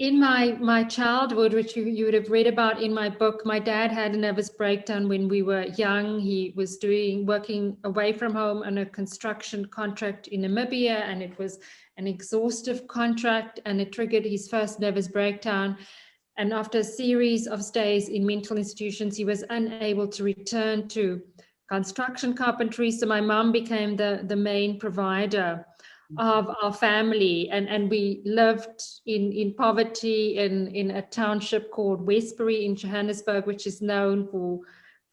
in my childhood, which you would have read about in my book, my dad had a nervous breakdown when we were young. He was working away from home on a construction contract in Namibia, and it was an exhaustive contract, and it triggered his first nervous breakdown. And after a series of stays in mental institutions, he was unable to return to construction carpentry. So my mom became the main provider of our family, and we lived in poverty in a township called Westbury in Johannesburg, which is known for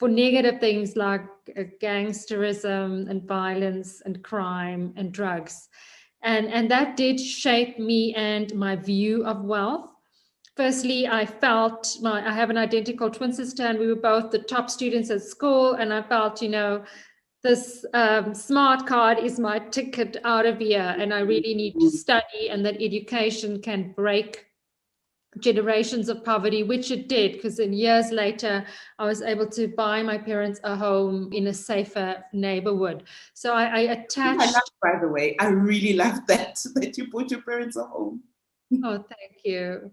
negative things like gangsterism and violence and crime and drugs. And that did shape me and my view of wealth. Firstly, I have an identical twin sister, and we were both the top students at school, and I felt, this smart card is my ticket out of here, and I really need to study, and that education can break generations of poverty, which it did, because then years later I was able to buy my parents a home in a safer neighborhood. So I attached. By the way, I really love that you bought your parents a home. Oh, thank you.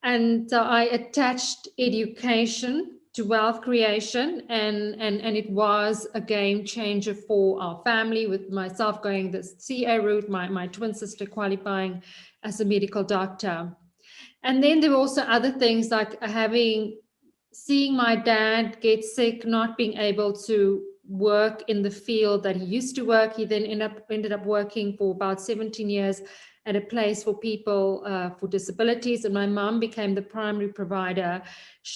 And so I attached education to wealth creation, and it was a game changer for our family, with myself going the CA route, my twin sister qualifying as a medical doctor. And then there were also other things like seeing my dad get sick, not being able to work in the field that he used to work. He then ended up working for about 17 years at a place for people for disabilities, and my mom became the primary provider.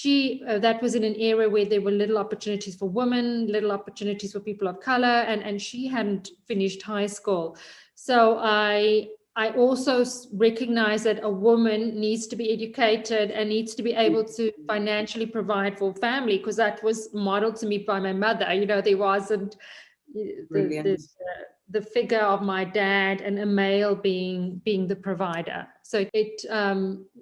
That was in an area where there were little opportunities for women, little opportunities for people of color, and she hadn't finished high school. So I also recognize that a woman needs to be educated and needs to be able to financially provide for family, because that was modeled to me by my mother. There wasn't the figure of my dad and a male being the provider. So it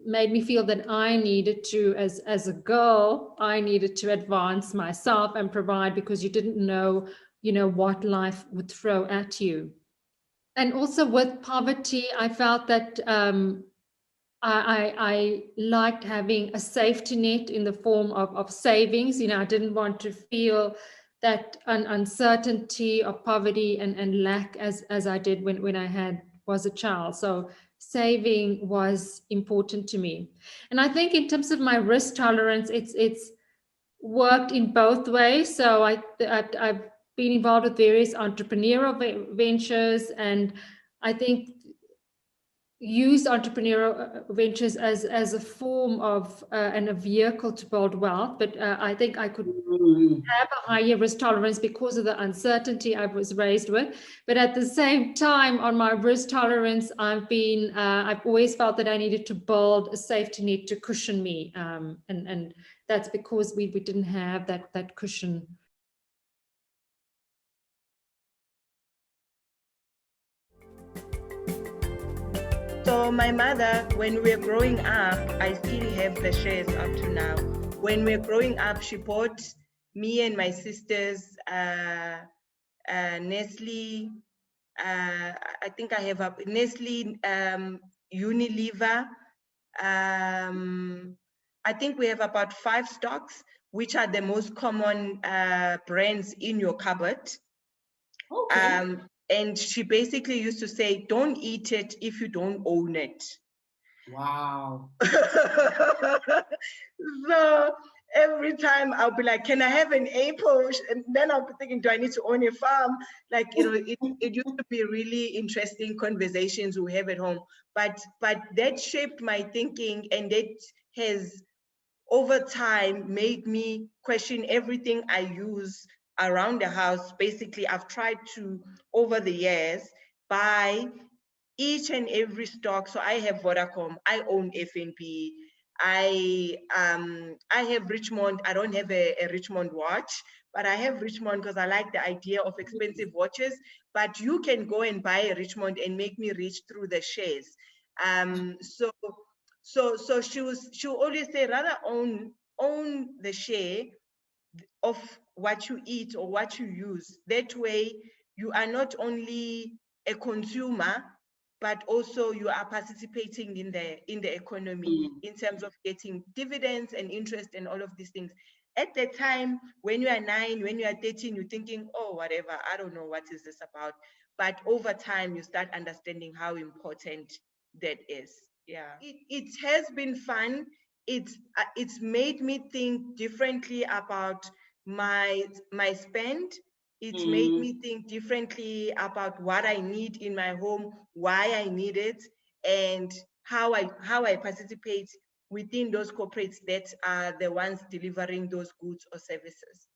made me feel that I needed to, as a girl, I needed to advance myself and provide, because you didn't know, what life would throw at you. And also with poverty, I felt that I liked having a safety net in the form of savings. I didn't want to feel that uncertainty of poverty and lack as I did when I was a child. So saving was important to me. And I think in terms of my risk tolerance, it's worked in both ways. So I've been involved with various entrepreneurial ventures, and I think use entrepreneurial ventures as a form of and a vehicle to build wealth. But I think I could have a higher risk tolerance because of the uncertainty I was raised with. But at the same time, on my risk tolerance, I've always felt that I needed to build a safety net to cushion me, and that's because we didn't have that cushion. So my mother, when we were growing up, I still have the shares up to now. When we were growing up, she bought me and my sisters Nestle. I think I have Nestle, Unilever. I think we have about 5 stocks, which are the most common brands in your cupboard. Okay. And she basically used to say, don't eat it if you don't own it. Wow. So every time I'll be like, can I have an apple? And then I'll be thinking, do I need to own a farm? Like, it used to be really interesting conversations we have at home. But that shaped my thinking, and that has over time made me question everything I use around the house. Basically, I've tried to, over the years, buy each and every stock. So I have Vodacom, I own FNB, I have Richmond. I don't have a Richmond watch, but I have Richmond because I like the idea of expensive watches. But you can go and buy a Richmond and make me rich through the shares. So she'll always say, rather own the share of what you eat or what you use. That way, you are not only a consumer, but also you are participating in the economy in terms of getting dividends and interest and all of these things. At the time, when you are 9, when you are 13, you're thinking, oh, whatever, I don't know what is this about. But over time, you start understanding how important that is. Yeah, it has been fun. It's made me think differently about my spend. It's made me think differently about what I need in my home, why I need it, and how I participate within those corporates that are the ones delivering those goods or services.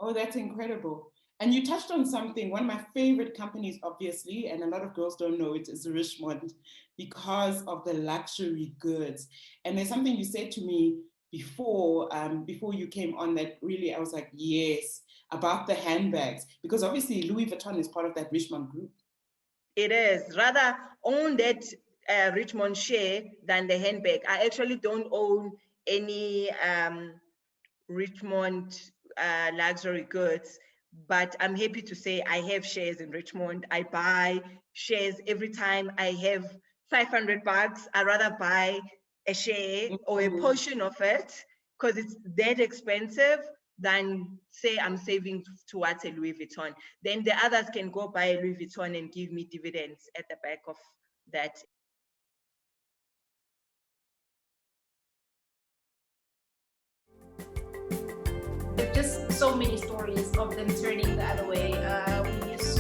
Oh, that's incredible. And you touched on something, one of my favorite companies, obviously, and a lot of girls don't know it, is Richmond, because of the luxury goods. And there's something you said to me before you came on that really, I was like, yes, about the handbags, because obviously Louis Vuitton is part of that Richmond group. It is. Rather own that Richmond share than the handbag. I actually don't own any Richmond luxury goods, but I'm happy to say I have shares in Richmond. I buy shares every time I have $500. I rather buy a share or a portion of it because it's that expensive than say I'm saving towards a Louis Vuitton. Then the others can go buy a Louis Vuitton and give me dividends at the back of that. Just so many stories of them turning the other way. We used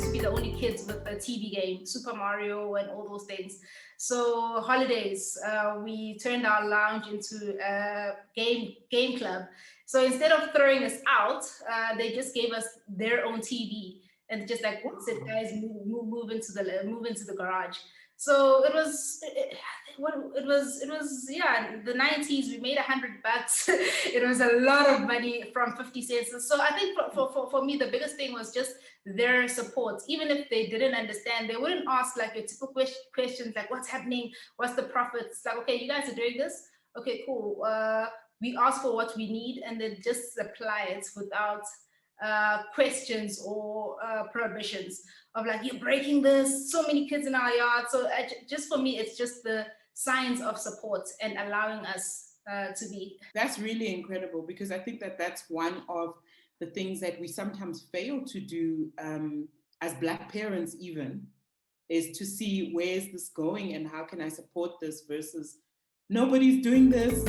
to be the only kids with the TV game, Super Mario and all those things. So holidays, we turned our lounge into a game club. So instead of throwing us out, they just gave us their own TV and just like, said, guys, move into the garage. So it was yeah, the 90s, we made $100. It was a lot of money from 50 cents. So I think for me, the biggest thing was just their support. Even if they didn't understand, they wouldn't ask like your typical questions like, what's happening? What's the profit? It's like, okay, you guys are doing this? Okay, cool. We ask for what we need and then just supply it without questions or prohibitions of like, you're breaking this, so many kids in our yard. So just for me, it's just the signs of support and allowing us to be. That's really incredible, because I think that that's one of the things that we sometimes fail to do as Black parents even, is to see where's this going and how can I support this versus nobody's doing this.